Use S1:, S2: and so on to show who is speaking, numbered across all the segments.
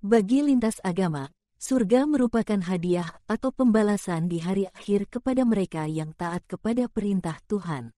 S1: Bagi lintas agama, surga merupakan hadiah atau pembalasan di hari akhir kepada mereka yang taat kepada perintah Tuhan.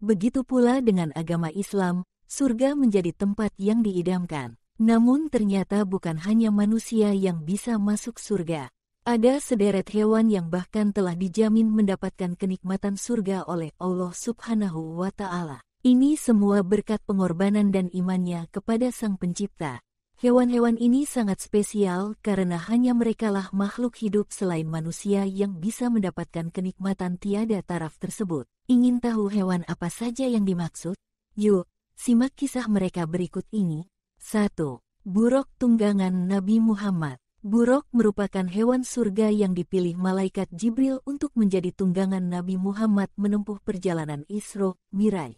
S1: Begitu pula dengan agama Islam, surga menjadi tempat yang diidamkan. Namun ternyata bukan hanya manusia yang bisa masuk surga. Ada sederet hewan yang bahkan telah dijamin mendapatkan kenikmatan surga oleh Allah Subhanahu wa Ta'ala. Ini semua berkat pengorbanan dan imannya kepada Sang Pencipta. Hewan-hewan ini sangat spesial karena hanya merekalah makhluk hidup selain manusia yang bisa mendapatkan kenikmatan tiada taraf tersebut. Ingin tahu hewan apa saja yang dimaksud? Yuk, simak kisah mereka berikut ini. 1. Buruk tunggangan Nabi Muhammad. Buruk merupakan hewan surga yang dipilih malaikat Jibril untuk menjadi tunggangan Nabi Muhammad menempuh perjalanan Isra Mi'raj.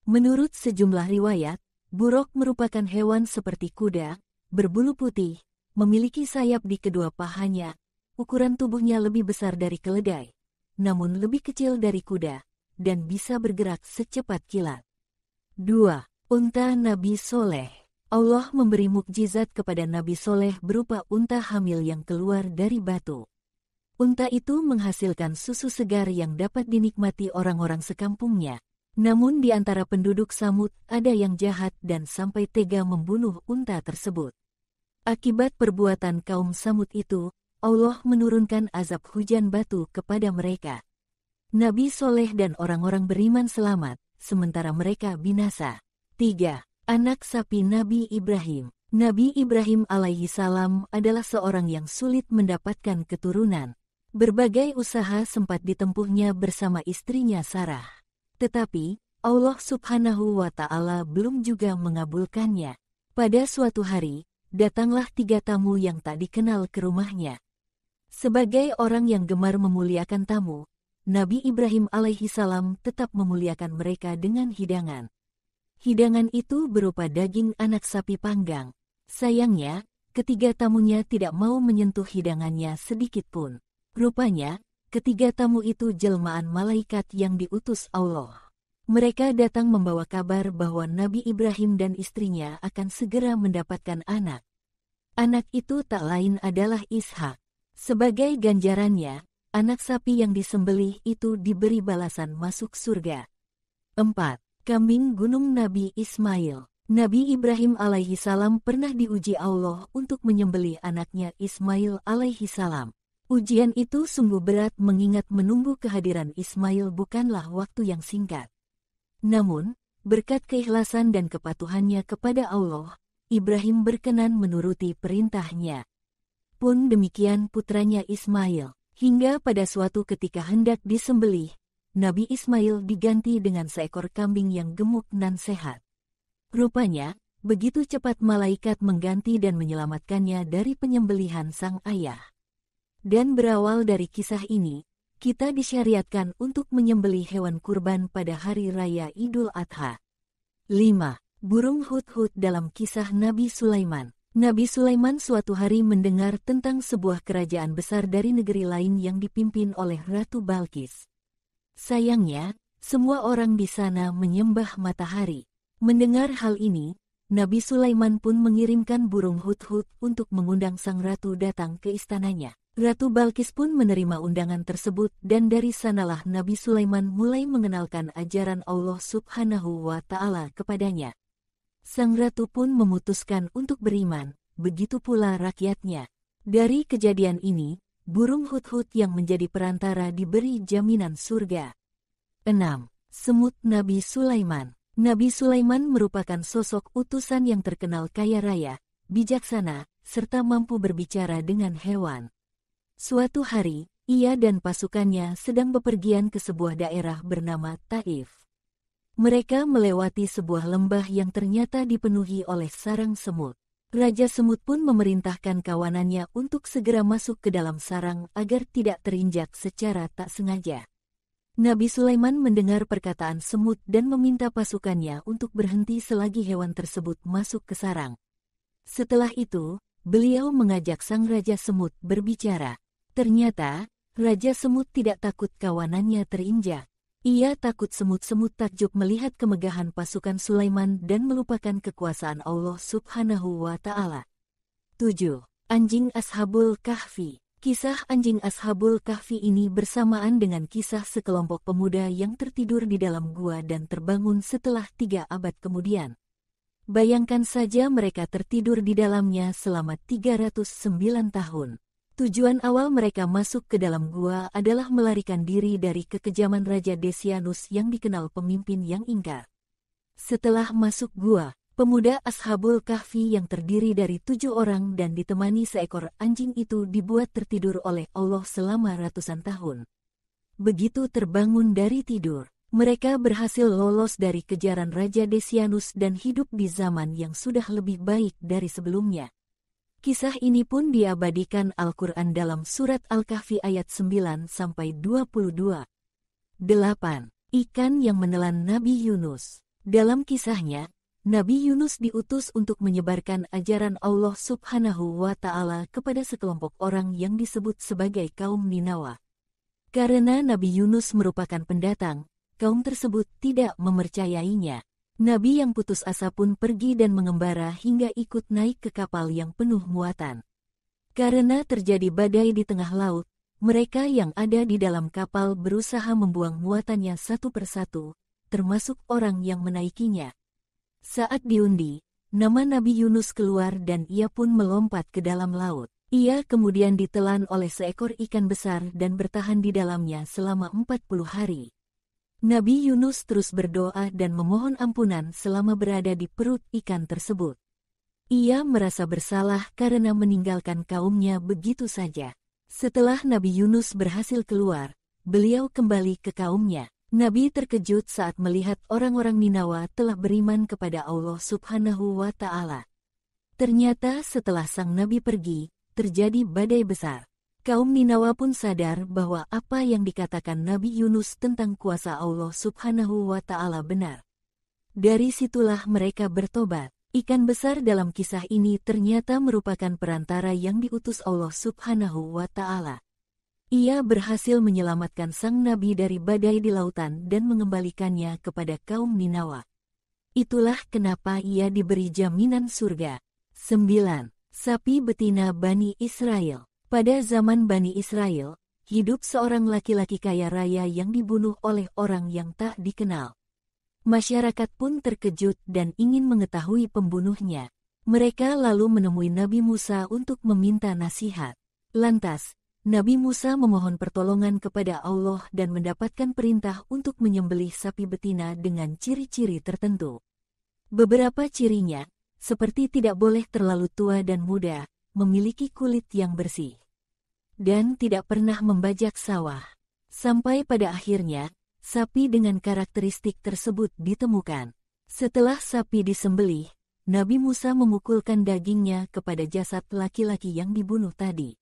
S1: Menurut sejumlah riwayat, buruk merupakan hewan seperti kuda, berbulu putih, memiliki sayap di kedua pahanya, ukuran tubuhnya lebih besar dari keledai, namun lebih kecil dari kuda, dan bisa bergerak secepat kilat. 2. Unta Nabi Soleh. Allah memberi mukjizat kepada Nabi Soleh berupa unta hamil yang keluar dari batu. Unta itu menghasilkan susu segar yang dapat dinikmati orang-orang sekampungnya. Namun di antara penduduk Samud ada yang jahat dan sampai tega membunuh unta tersebut. Akibat perbuatan kaum Samud itu, Allah menurunkan azab hujan batu kepada mereka. Nabi Soleh dan orang-orang beriman selamat, sementara mereka binasa. 3. Anak sapi Nabi Ibrahim. Nabi Ibrahim alaihi salam adalah seorang yang sulit mendapatkan keturunan. Berbagai usaha sempat ditempuhnya bersama istrinya Sarah. Tetapi, Allah Subhanahu wa Ta'ala belum juga mengabulkannya. Pada suatu hari, datanglah 3 tamu yang tak dikenal ke rumahnya. Sebagai orang yang gemar memuliakan tamu, Nabi Ibrahim alaihi salam tetap memuliakan mereka dengan hidangan. Hidangan itu berupa daging anak sapi panggang. Sayangnya, ketiga tamunya tidak mau menyentuh hidangannya sedikit pun. Rupanya, ketiga tamu itu jelmaan malaikat yang diutus Allah. Mereka datang membawa kabar bahwa Nabi Ibrahim dan istrinya akan segera mendapatkan anak. Anak itu tak lain adalah Ishak. Sebagai ganjarannya, anak sapi yang disembelih itu diberi balasan masuk surga. 4. Kambing gunung Nabi Ismail. Nabi Ibrahim alaihi salam pernah diuji Allah untuk menyembelih anaknya Ismail alaihi salam. Ujian itu sungguh berat mengingat menunggu kehadiran Ismail bukanlah waktu yang singkat. Namun, berkat keikhlasan dan kepatuhannya kepada Allah, Ibrahim berkenan menuruti perintahnya. Pun demikian putranya Ismail, hingga pada suatu ketika hendak disembelih, Nabi Ismail diganti dengan seekor kambing yang gemuk dan sehat. Rupanya, begitu cepat malaikat mengganti dan menyelamatkannya dari penyembelihan sang ayah. Dan berawal dari kisah ini, kita disyariatkan untuk menyembelih hewan kurban pada hari raya Idul Adha. 5. Burung hut-hut dalam kisah Nabi Sulaiman. Nabi Sulaiman suatu hari mendengar tentang sebuah kerajaan besar dari negeri lain yang dipimpin oleh Ratu Balkis. Sayangnya, semua orang di sana menyembah matahari. Mendengar hal ini, Nabi Sulaiman pun mengirimkan burung hut-hut untuk mengundang sang ratu datang ke istananya. Ratu Balkis pun menerima undangan tersebut dan dari sanalah Nabi Sulaiman mulai mengenalkan ajaran Allah Subhanahu wa Ta'ala kepadanya. Sang ratu pun memutuskan untuk beriman, begitu pula rakyatnya. Dari kejadian ini, burung hut-hut yang menjadi perantara diberi jaminan surga. 6. Semut Nabi Sulaiman. Nabi Sulaiman merupakan sosok utusan yang terkenal kaya raya, bijaksana, serta mampu berbicara dengan hewan. Suatu hari, ia dan pasukannya sedang bepergian ke sebuah daerah bernama Taif. Mereka melewati sebuah lembah yang ternyata dipenuhi oleh sarang semut. Raja Semut pun memerintahkan kawanannya untuk segera masuk ke dalam sarang agar tidak terinjak secara tak sengaja. Nabi Sulaiman mendengar perkataan semut dan meminta pasukannya untuk berhenti selagi hewan tersebut masuk ke sarang. Setelah itu, beliau mengajak sang Raja Semut berbicara. Ternyata, Raja Semut tidak takut kawanannya terinjak. Ia takut semut-semut takjub melihat kemegahan pasukan Sulaiman dan melupakan kekuasaan Allah Subhanahu wa Ta'ala. 7. Anjing Ashabul Kahfi. Kisah anjing Ashabul Kahfi ini bersamaan dengan kisah sekelompok pemuda yang tertidur di dalam gua dan terbangun setelah 3 abad kemudian. Bayangkan saja mereka tertidur di dalamnya selama 309 tahun. Tujuan awal mereka masuk ke dalam gua adalah melarikan diri dari kekejaman Raja Decianus yang dikenal pemimpin yang ingkar. Setelah masuk gua, pemuda Ashabul Kahfi yang terdiri dari 7 orang dan ditemani seekor anjing itu dibuat tertidur oleh Allah selama ratusan tahun. Begitu terbangun dari tidur, mereka berhasil lolos dari kejaran Raja Decianus dan hidup di zaman yang sudah lebih baik dari sebelumnya. Kisah ini pun diabadikan Al-Quran dalam surat Al-Kahfi ayat 9-22. 8. Ikan yang menelan Nabi Yunus. Dalam kisahnya, Nabi Yunus diutus untuk menyebarkan ajaran Allah Subhanahu wa Ta'ala kepada sekelompok orang yang disebut sebagai kaum Ninawa. Karena Nabi Yunus merupakan pendatang, kaum tersebut tidak mempercayainya. Nabi yang putus asa pun pergi dan mengembara hingga ikut naik ke kapal yang penuh muatan. Karena terjadi badai di tengah laut, mereka yang ada di dalam kapal berusaha membuang muatannya satu persatu, termasuk orang yang menaikinya. Saat diundi, nama Nabi Yunus keluar dan ia pun melompat ke dalam laut. Ia kemudian ditelan oleh seekor ikan besar dan bertahan di dalamnya selama 40 hari. Nabi Yunus terus berdoa dan memohon ampunan selama berada di perut ikan tersebut. Ia merasa bersalah karena meninggalkan kaumnya begitu saja. Setelah Nabi Yunus berhasil keluar, beliau kembali ke kaumnya. Nabi terkejut saat melihat orang-orang Ninawa telah beriman kepada Allah Subhanahu wa Ta'ala. Ternyata setelah sang Nabi pergi, terjadi badai besar. Kaum Ninawa pun sadar bahwa apa yang dikatakan Nabi Yunus tentang kuasa Allah Subhanahu wa Ta'ala benar. Dari situlah mereka bertobat. Ikan besar dalam kisah ini ternyata merupakan perantara yang diutus Allah Subhanahu wa Ta'ala. Ia berhasil menyelamatkan sang Nabi dari badai di lautan dan mengembalikannya kepada kaum Ninawa. Itulah kenapa ia diberi jaminan surga. 9. Sapi betina Bani Israel. Pada zaman Bani Israel, hidup seorang laki-laki kaya raya yang dibunuh oleh orang yang tak dikenal. Masyarakat pun terkejut dan ingin mengetahui pembunuhnya. Mereka lalu menemui Nabi Musa untuk meminta nasihat. Lantas, Nabi Musa memohon pertolongan kepada Allah dan mendapatkan perintah untuk menyembelih sapi betina dengan ciri-ciri tertentu. Beberapa cirinya, seperti tidak boleh terlalu tua dan muda, memiliki kulit yang bersih, dan tidak pernah membajak sawah. Sampai pada akhirnya, sapi dengan karakteristik tersebut ditemukan. Setelah sapi disembelih, Nabi Musa memukulkan dagingnya kepada jasad laki-laki yang dibunuh tadi.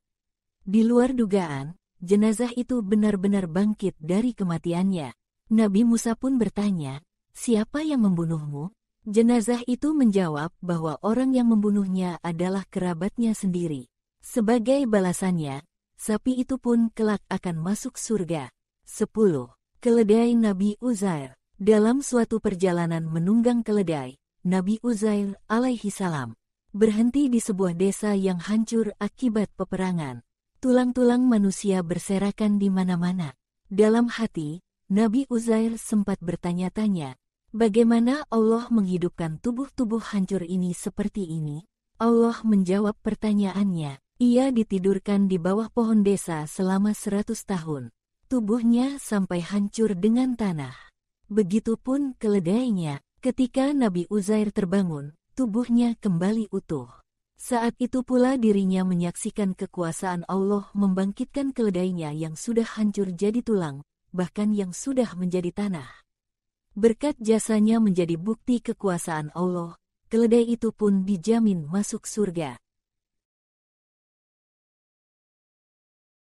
S1: Di luar dugaan, jenazah itu benar-benar bangkit dari kematiannya. Nabi Musa pun bertanya, "Siapa yang membunuhmu?" Jenazah itu menjawab bahwa orang yang membunuhnya adalah kerabatnya sendiri. Sebagai balasannya, sapi itu pun kelak akan masuk surga. 10. Keledai Nabi Uzair. Dalam suatu perjalanan menunggang keledai, Nabi Uzair alaihi salam berhenti di sebuah desa yang hancur akibat peperangan. Tulang-tulang manusia berserakan di mana-mana. Dalam hati, Nabi Uzair sempat bertanya-tanya, bagaimana Allah menghidupkan tubuh-tubuh hancur ini seperti ini? Allah menjawab pertanyaannya. Ia ditidurkan di bawah pohon desa selama 100 tahun. Tubuhnya sampai hancur dengan tanah. Begitupun keledainya. Ketika Nabi Uzair terbangun, tubuhnya kembali utuh. Saat itu pula dirinya menyaksikan kekuasaan Allah membangkitkan keledainya yang sudah hancur jadi tulang, bahkan yang sudah menjadi tanah. Berkat jasanya menjadi bukti kekuasaan Allah, keledai itu pun dijamin masuk surga.